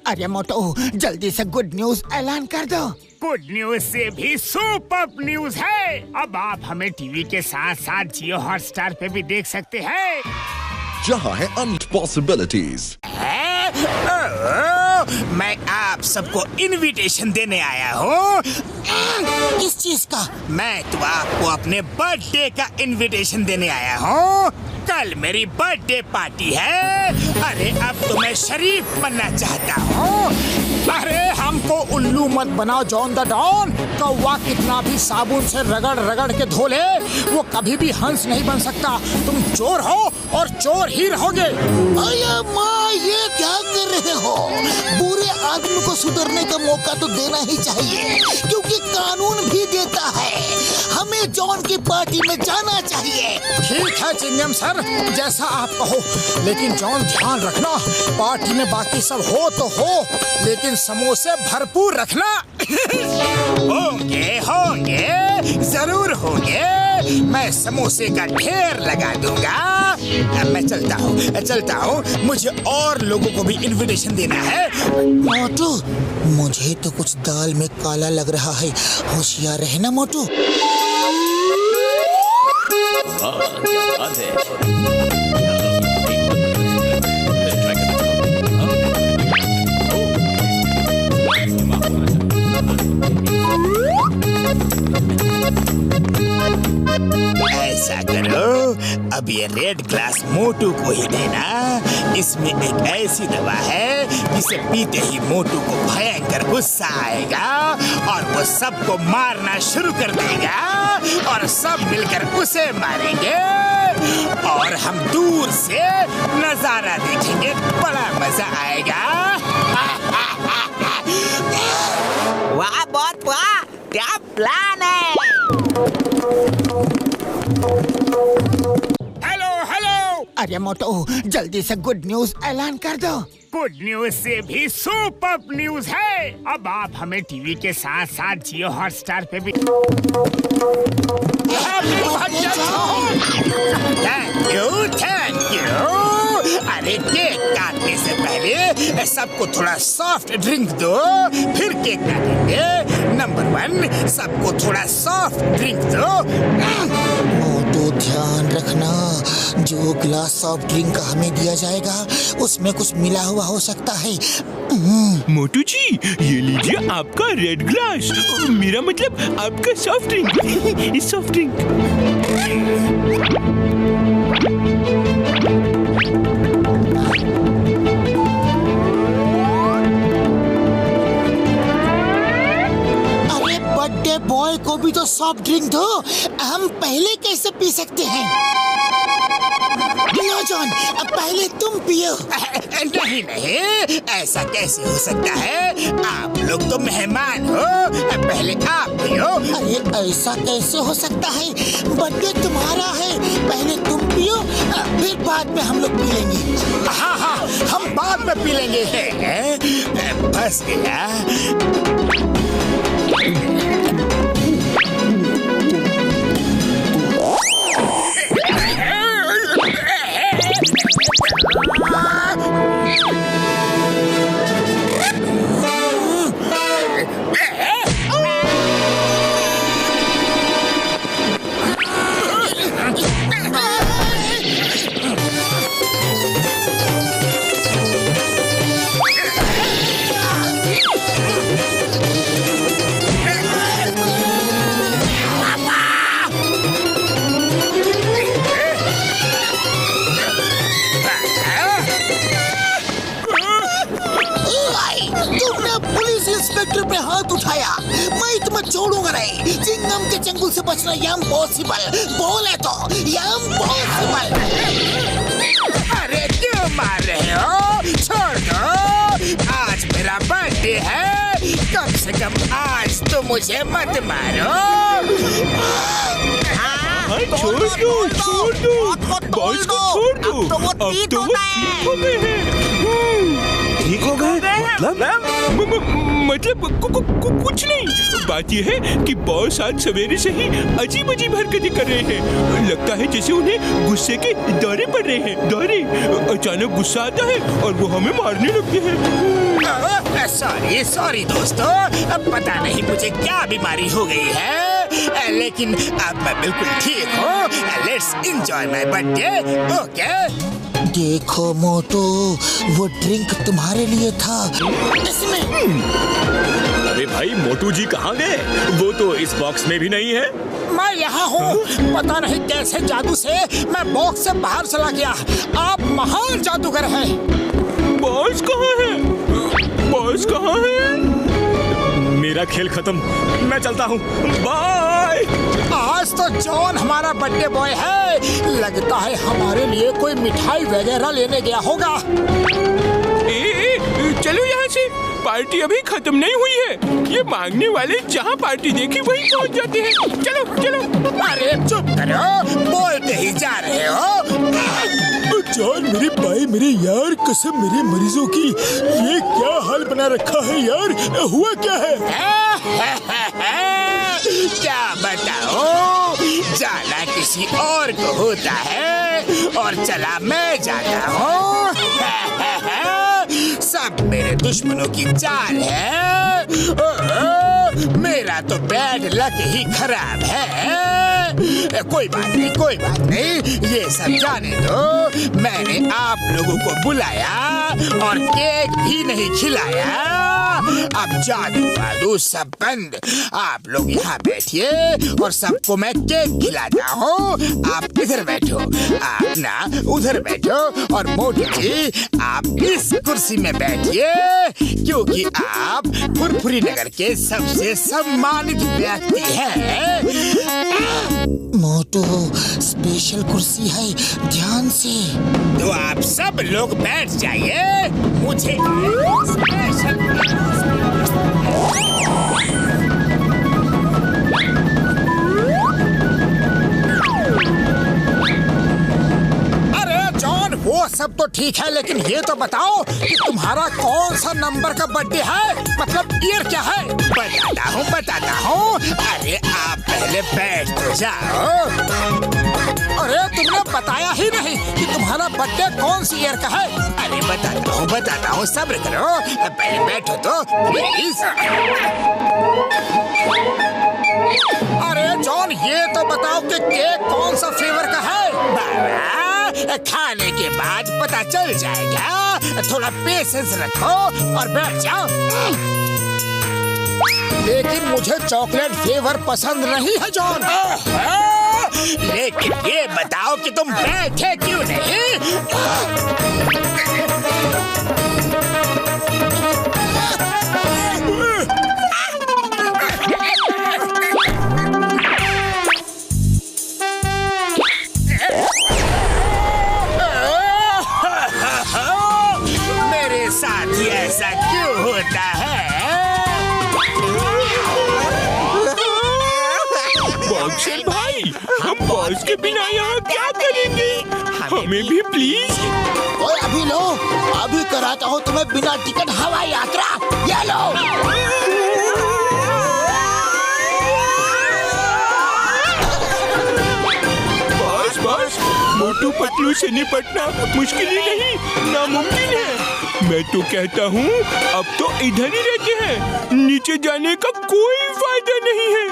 अरे मोटू, जल्दी से गुड न्यूज ऐलान कर दो। गुड न्यूज से भी सुपर न्यूज है। अब आप हमें टीवी के साथ साथ जियो हॉटस्टार पे भी देख सकते हैं, जहां है अनंत पॉसिबिलिटीज। मैं आप सबको इनविटेशन देने आया हूँ। किस चीज का? मैं तो आपको अपने बर्थडे का इनविटेशन देने आया हूँ। कल मेरी बर्थडे पार्टी है। अरे अब तो मैं शरीफ बनना चाहता हूँ। अरे हमको उल्लू मत बनाओ जॉन द डॉन। कौवा कितना भी साबुन से रगड़ रगड़ के धो ले, वो कभी भी हंस नहीं बन सकता। तुम चोर हो और चोर ही रहोगे। अरे माँ, ये क्या कर रहे हो? बुरे आदमी को सुधरने का मौका तो देना ही चाहिए, क्योंकि कानून भी देता है हमें जॉन की पार्टी में जाना चाहिए। ठीक है चिंगम सर, जैसा आप कहो। लेकिन जॉन ध्यान रखना, पार्टी में बाकी सब हो तो हो, लेकिन समोसे भरपूर रखना। होंगे होंगे, जरूर होंगे। मैं समोसे का ढेर लगा दूंगा। अब मैं चलता हूँ। मुझे और लोगों को भी इनविटेशन देना है। मोटू, मुझे तो कुछ दाल में काला लग रहा है। होशियार रहना मोटू। क्या बात है। ऐसा करो, अब ये रेड ग्लास मोटू को ही देना। इसमें एक ऐसी दवा है जिसे पीते ही मोटू को भयंकर गुस्सा आएगा और वो सबको मारना शुरू कर देगा और सब मिलकर उसे मारेंगे और हम दूर से नजारा देखेंगे। बड़ा मजा आएगा। वाह, बहुत वाह, क्या प्लान है। हेलो। अरे मोटू, जल्दी से गुड न्यूज ऐलान कर दो। गुड न्यूज से भी सुपर न्यूज है। अब आप हमें टीवी के साथ साथ जियो हॉटस्टार पे भी थैंक यू। अरे केक काटने से पहले सबको थोड़ा सॉफ्ट ड्रिंक दो, फिर केक काटेंगे। नंबर 1, सबको थोड़ा सॉफ्ट ड्रिंक दो। मोटू ध्यान रखना, जो ग्लास सॉफ्ट ड्रिंक का हमें दिया जाएगा उसमें कुछ मिला हुआ हो सकता है। मोटू जी, ये लीजिए आपका रेड ग्लास। मेरा मतलब आपका सॉफ्ट ड्रिंक। Soft drink. अरे बर्थडे बॉय को भी तो सॉफ्ट ड्रिंक दो। हम पहले कैसे पी सकते हैं? लो जॉन, अब पहले तुम पियो। नहीं, ऐसा कैसे हो सकता है? आप लोग तो मेहमान हो, पहले आप पियो। अरे ऐसा कैसे हो सकता है? बर्थडे तुम्हारा है, पहले तुम पियो, फिर बाद में हम लोग पी लेंगे। हाँ, हम बाद में पी लेंगे। बस गया। इंस्पेक्टर पे हाथ उठाया, मैं तुम्हें छोड़ूंगा नहीं। चिंगम के चंगुल से बचना इम्पॉसिबल। बोले तो इम्पॉसिबल। अरे क्यों मार रहे हो? छोड़ दो, आज मेरा बर्थडे है। कम से कम आज तो मुझे मत मारो। छोड़ दो। बॉस को छोड़ दो। अब तो वो ठीक हो गए हैं। ठीक हो गए? मतलब मतलब कुछ नहीं। बात यह है कि बॉस आज सवेरे से ही अजीब अजीब हरकतें कर रहे हैं। लगता है जैसे उन्हें गुस्से के दौरे पड़ रहे हैं। दौरे, अचानक गुस्सा आता है और वो हमें मारने लगते हैं। सॉरी दोस्तों, पता नहीं मुझे क्या बीमारी हो गई है, लेकिन अब मैं बिल्कुल ठीक हूँ। Let's enjoy my birthday, okay? देखो मोटू, वो ड्रिंक तुम्हारे लिए था। इसमें अरे भाई, मोटू जी कहाँ गए? वो तो इस बॉक्स में भी नहीं है। मैं यहाँ हूँ। पता नहीं कैसे जादू से मैं बॉक्स से बाहर चला गया। आप महान जादूगर हैं। बॉस कहाँ है? बॉस कहाँ है? मेरा खेल खत्म, मैं चलता हूँ, बाय। आज तो जॉन हमारा बर्थडे बॉय है। लगता है हमारे लिए कोई मिठाई वगैरह लेने गया होगा। चलो यहाँ से, पार्टी अभी खत्म नहीं हुई है। ये मांगने वाले जहाँ पार्टी देखी वहीं पहुँच जाते हैं। चलो चलो। अरे चुप करो, बोलते ही जा रहे हो। जॉन मेरे भाई, मेरे यार, कसम मेरे मरीजों की, ये क्या हाल बना रखा है यार? हुआ क्या है? क्या बताओ, जाना किसी और को होता है और चला मैं जाता हूँ। सब मेरे दुश्मनों की चाल है। मेरा तो बैड लक ही खराब है। कोई बात नहीं, कोई बात नहीं, ये सब जाने दो। मैंने आप लोगों को बुलाया और केक भी नहीं खिलाया। अब जादू वादू सब बंद। आप लोग यहाँ बैठिए और सबको मैं केक खिलाता हूँ। आप इधर बैठो, आप ना उधर बैठो, और मोटू जी आप इस कुर्सी में बैठिए, क्योंकि आप फुरफुरी नगर के सबसे सम्मानित व्यक्ति हैं। मोटू, स्पेशल कुर्सी है, ध्यान से। तो आप सब लोग बैठ जाइए। मुझे स्पेशल वो सब तो ठीक है, लेकिन ये तो बताओ कि तुम्हारा कौन सा नंबर का बर्थडे है? मतलब ईयर क्या है? बताता हूँ। अरे आप पहले बैठ तो जाओ। अरे तुमने बताया ही नहीं कि तुम्हारा बर्थडे कौन सी ईयर का है। अरे बताता हूँ, सब्र करो, पहले बैठो तो प्लीज। अरे जॉन, ये तो बताओ कि केक कौन सा फ्लेवर का है? बाबा, खाने के बाद पता चल जाएगा। थोड़ा पेशेंस रखो और बैठ जाओ। लेकिन मुझे चॉकलेट फ्लेवर पसंद नहीं है जॉन। लेकिन ये बताओ कि तुम बैठे क्यों नहीं? मेरे साथ ही ऐसा क्यों होता है? बॉक्सर भाई, हम बॉस के बिना यहाँ क्या करेंगे? हमें भी प्लीज। ओए अभी लो, अभी कराता हूँ तुम्हें बिना टिकट हवाई यात्रा। ये लो। बॉस, मोटू पतलू से निपटना मुश्किल ही नहीं, नामुमकिन है। मैं तो कहता हूँ अब तो इधर ही रहते हैं, नीचे जाने का कोई फायदा नहीं है।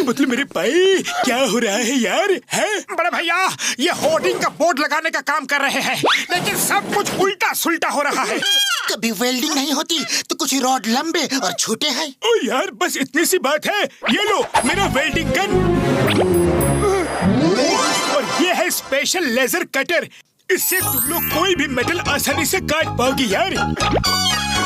मतलब मेरे भाई क्या हो रहा है यार? है बड़े भैया ये होर्डिंग का बोर्ड लगाने का काम कर रहे हैं, लेकिन सब कुछ उल्टा सुल्टा हो रहा है। कभी वेल्डिंग नहीं होती तो कुछ रॉड लंबे और छोटे हैं। ओ यार बस इतनी सी बात है। ये लो मेरा वेल्डिंग गन, और ये है स्पेशल लेजर कटर। इससे तुम लोग कोई भी मेटल आसानी से काट पाओगे यार।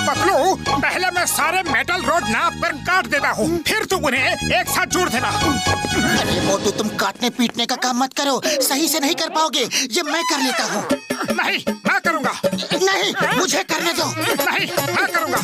पतलू पहले मैं सारे मेटल रोड नाप कर काट देता हूँ, फिर तुम उन्हें एक साथ जोड़ देना। अरे मोटू तुम काटने पीटने का काम मत करो, सही से नहीं कर पाओगे। ये मैं कर लेता हूँ। नहीं मैं करूँगा। नहीं मुझे करने दो। नहीं मैं करूँगा।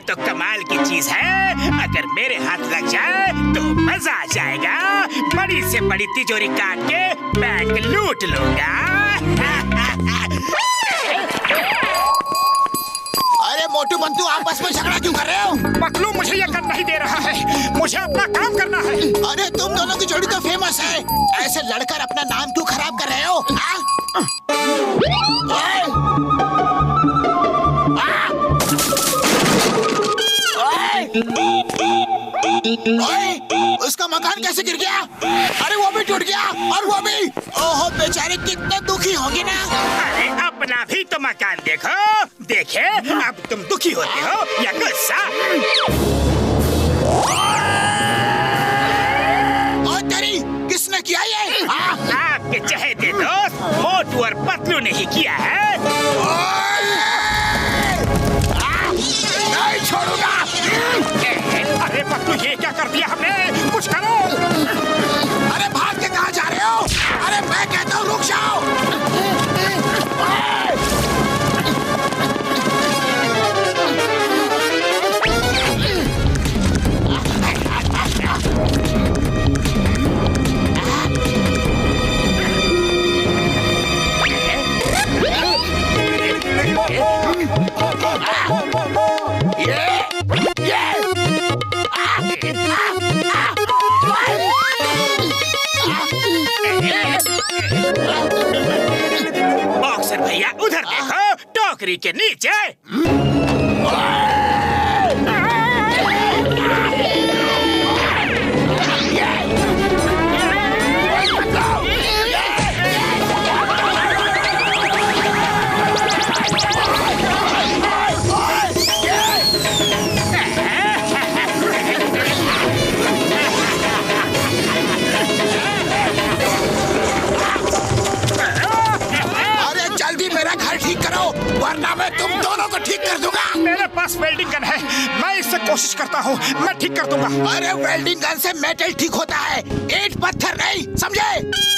तो कमाल की चीज है, अगर मेरे हाथ लग जाए तो मजा आ जाएगा। बड़ी से बड़ी तिजोरी काट के बैंक लूट लूंगा। अरे मोटू बंतू आपस में झगड़ा क्यों कर रहे हो? पतलू मुझे ये कर नहीं दे रहा है, मुझे अपना काम करना है। अरे तुम दोनों की जोड़ी तो फेमस है, ऐसे लड़कर अपना नाम क्यों खराब कर रहे हो? उसका मकान कैसे गिर गया? अरे वो भी टूट गया, और वो भी। ओहो बेचारे कितने दुखी होंगे ना। अरे अपना भी तो मकान देखो, देखे अब तुम दुखी होते हो या गुस्सा? और तेरी किसने किया ये? आपके चहेते दोस्त मोटू और पतलू ने ही किया है। नहीं छोड़ूंगा। अरे पतलू ये क्या कर दिया हमने, कुछ करो। अरे भाग के कहाँ जा रहे हो? अरे मैं कहता हूँ रुक जाओ। बॉक्सर भैया उधर देखो, टोकरी के नीचे। वरना मैं तुम दोनों को ठीक कर दूंगा। मेरे पास वेल्डिंग गन है, मैं इससे कोशिश करता हूँ, मैं ठीक कर दूंगा। अरे वेल्डिंग गन से मेटल ठीक होता है, ईंट पत्थर नहीं, समझे?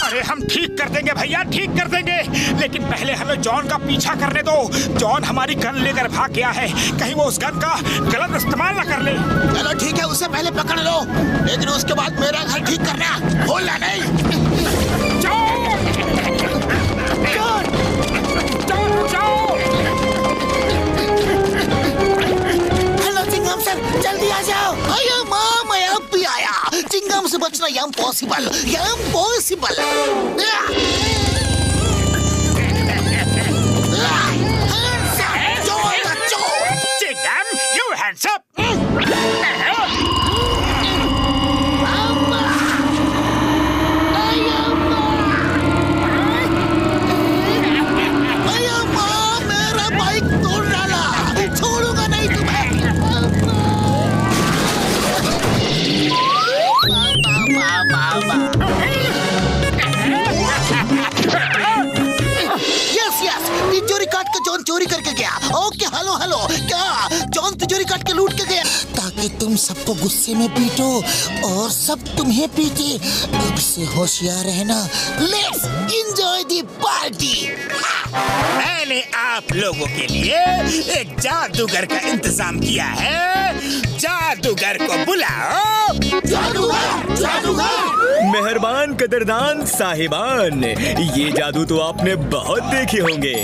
अरे हम ठीक कर देंगे भैया, ठीक कर देंगे, लेकिन पहले हमें जॉन का पीछा करने दो। जॉन हमारी गन लेकर भाग गया है, कहीं वो उस गन का गलत इस्तेमाल न कर ले। चलो ठीक है, उसे पहले पकड़ लो, लेकिन उसके बाद मेरा घर ठीक करना, भूलना नहीं। जल्दी आ जाओ। आया माँ, मैं अब भी आया। चिंगम से बचना impossible, impossible. Chewing gum, you hands up। मेरा बाइक तोड़ डाला, छोड़ूंगा नहीं तुम्हें। बोलो क्या जॉन तिजोरी काट के लूट के गया ताकि तुम सबको गुस्से में पीटो और सब तुम्हें पीटे। अब से होशियार रहना। Let's enjoy the party. मैंने आप लोगों के लिए एक जादूगर का इंतजाम किया है। जादूगर को बुलाओ। जादूगर, जादूगर। मेहरबान कदरदान साहिबान, ये जादू तो आपने बहुत देखे होंगे।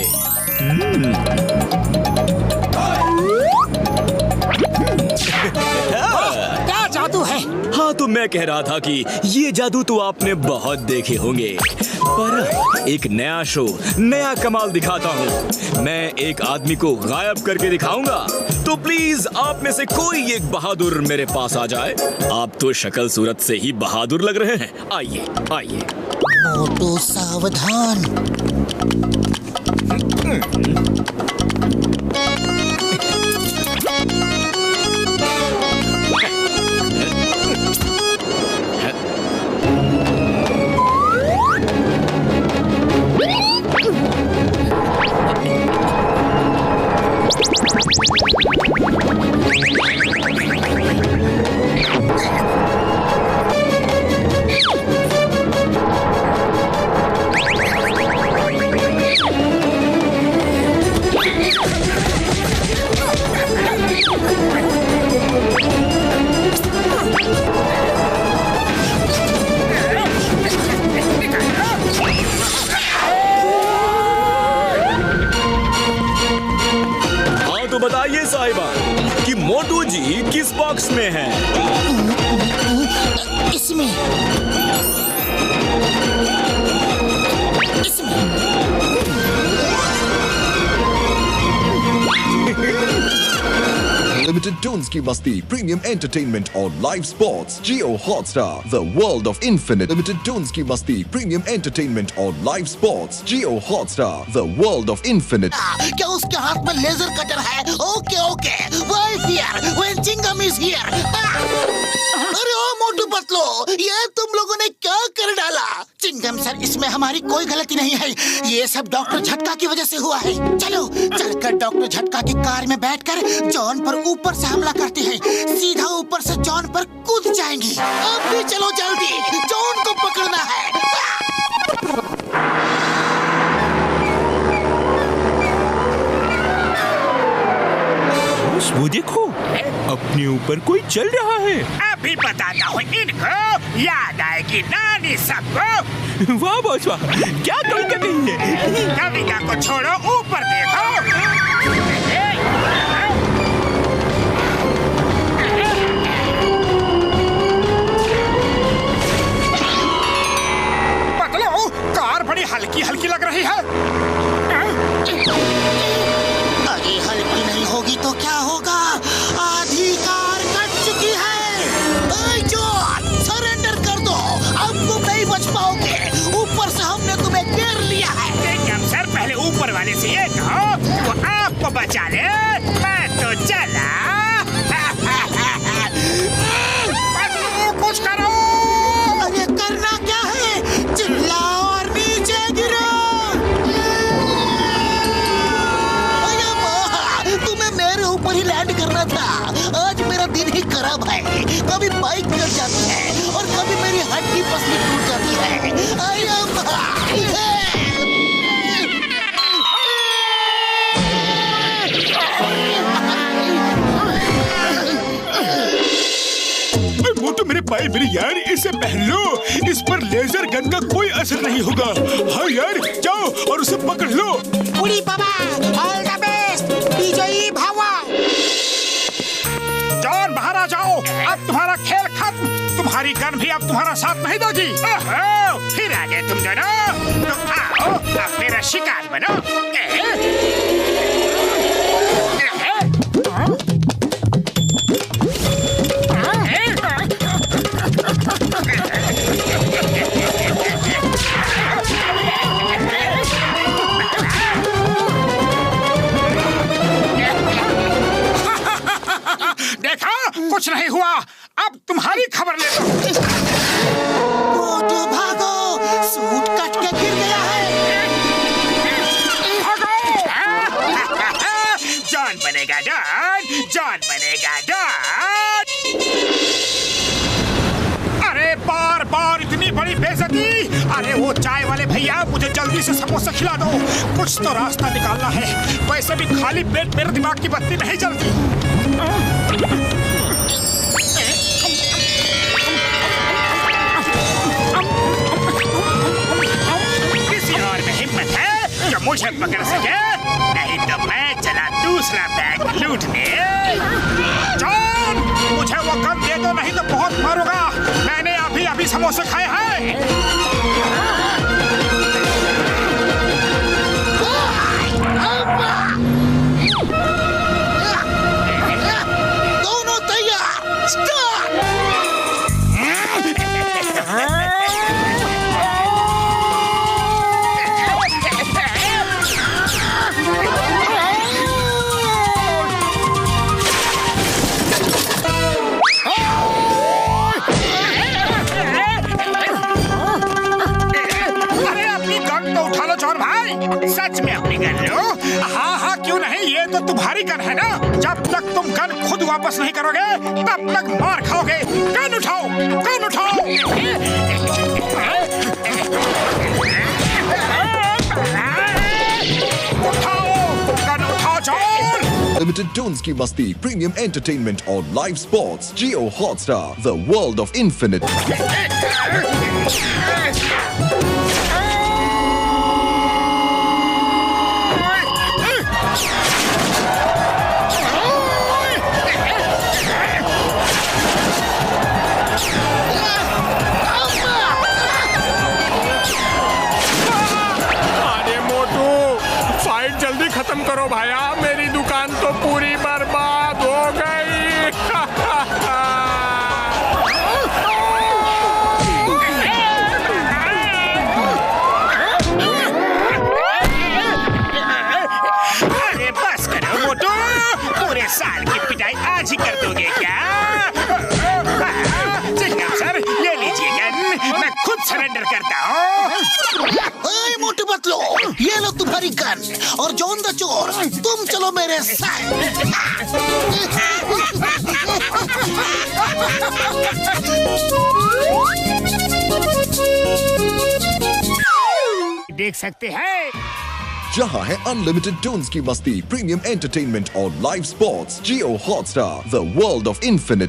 क्या जादू है? हाँ, तो मैं कह रहा था कि ये जादू तो आपने बहुत देखे होंगे, पर एक नया शो, नया कमाल दिखाता हूँ। मैं एक आदमी को गायब करके दिखाऊंगा, तो प्लीज आप में से कोई एक बहादुर मेरे पास आ जाए। आप तो शक्ल सूरत से ही बहादुर लग रहे हैं। आइए आइए। मोटू सावधान। बताइए साहिबा कि मोटू जी किस बॉक्स में है? इसमें। Limited Toons की मस्ती Premium Entertainment और Live Sports Jio Hotstar The World of Infinite। Limited Toons की मस्ती Premium Entertainment और Live Sports Jio Hotstar The World of Infinite। क्या उसके हाथ में लेजर कटर है? Okay okay, why fear when Chingam is here। अरे ओ मोटू पतलो, ये तुम लोगों ने क्या कर डाला? चिंगम सर, इसमें हमारी कोई गलती नहीं है। ये सब डॉक्टर झटका की वजह से हुआ है। चलो चलकर डॉक्टर झटका की कार में बैठकर जॉन पर ऊपर से हमला करते हैं। सीधा ऊपर से जॉन पर कूद जाएंगी। अब भी चलो जल्दी, जॉन को पकड़ना है। वो देखो, अपने ऊपर कोई चल रहा है। अभी बताता हूँ इनको, याद आएगी नानी सबको। वाह बॉस वाह, क्या कल कर रही है। कविता को छोड़ो, ऊपर देखो। पतलो, कार बड़ी हल्की हल्की लग रही है। अरे हल्की नहीं होगी तो क्या होगा? आधी कार कट चुकी है। जॉन, सरेंडर कर दो, अब तुम नहीं बच पाओगे। ऊपर से हमने तुम्हें घेर लिया है। चिंगम सर, पहले ऊपर वाले से ये कहो वो आपको बचा ले। मैं तो चला। कुछ करो। अरे करना क्या है? चिल्लाओ और नीचे गिरो। तुम्हें मेरे ऊपर ही लैंड करना था। आज मेरा दिन ही खराब है। कभी बाइक गिर जाती है और कभी मेरी हड्डी पसली टूट जाती है। मोटू मेरे भाई, मेरे यार, इसे पहन लो। इस पर लेजर गन का कोई असर नहीं होगा। हाँ यार, जाओ और उसे पकड़ लो। उड़ी बाबा, ऑल द बेस्ट, विजयी भव। जॉन, बाहर आ जाओ। अब तुम्हारा खेल खत्म। तुम्हारी गन भी अब तुम्हारा साथ नहीं दोगी। ओहो, फिर आ गए तुम दोनों। तो आओ, अब मेरा शिकार बनो। देखा, कुछ नहीं हुआ। अब तुम्हारी खबर ले लो। मोटू भागो, सूट कट के गिर गया है। जॉन बने बनेगा डॉन, जॉन बनेगा डॉन। अरे बार बार इतनी बड़ी बेइज्जती। अरे वो चाय वाले भैया, मुझे जल्दी से समोसा खिला दो, कुछ तो रास्ता निकालना है। वैसे भी खाली पेट मेरे दिमाग की बत्ती नहीं जलती। किसी और में हिम्मत है जो मुझे पकड़ सके? नहीं तो मैं चला दूसरा बैग लूटने। जॉन, मुझे वो गन दे दो, नहीं तो बहुत मारूंगा। मैंने अभी समोसे खाए हैं। दोनों तैयार, स्टार्ट। सच में अपनी गन लो। हाँ हाँ, क्यों नहीं, ये तो तुम्हारी गन है ना। जब तक तुम गन खुद वापस नहीं करोगे तब तक मार खाओगे। गन उठाओ, गन उठाओ। उठाओ, गन उठाओ John. Limited Tonsky Masti Premium Entertainment on Live Sports Jio Hotstar, the world of infinite. खत्म करो भाया, मेरी दुकान तो पूरी बर्बाद हो गई। अरे बस करो मोटू, पूरे साल की पिटाई आज ही कर दोगे क्या? चिंगम सर, ले लीजिए गन, मैं खुद सरेंडर करता हूँ। मोटू पतलू, ये लो तुम्हारी गन, और जॉन द चोर, तुम चलो मेरे साथ। देख सकते हैं जहां है अनलिमिटेड टोन्स की मस्ती प्रीमियम एंटरटेनमेंट और live sports Jio Hotstar, the world of infinite.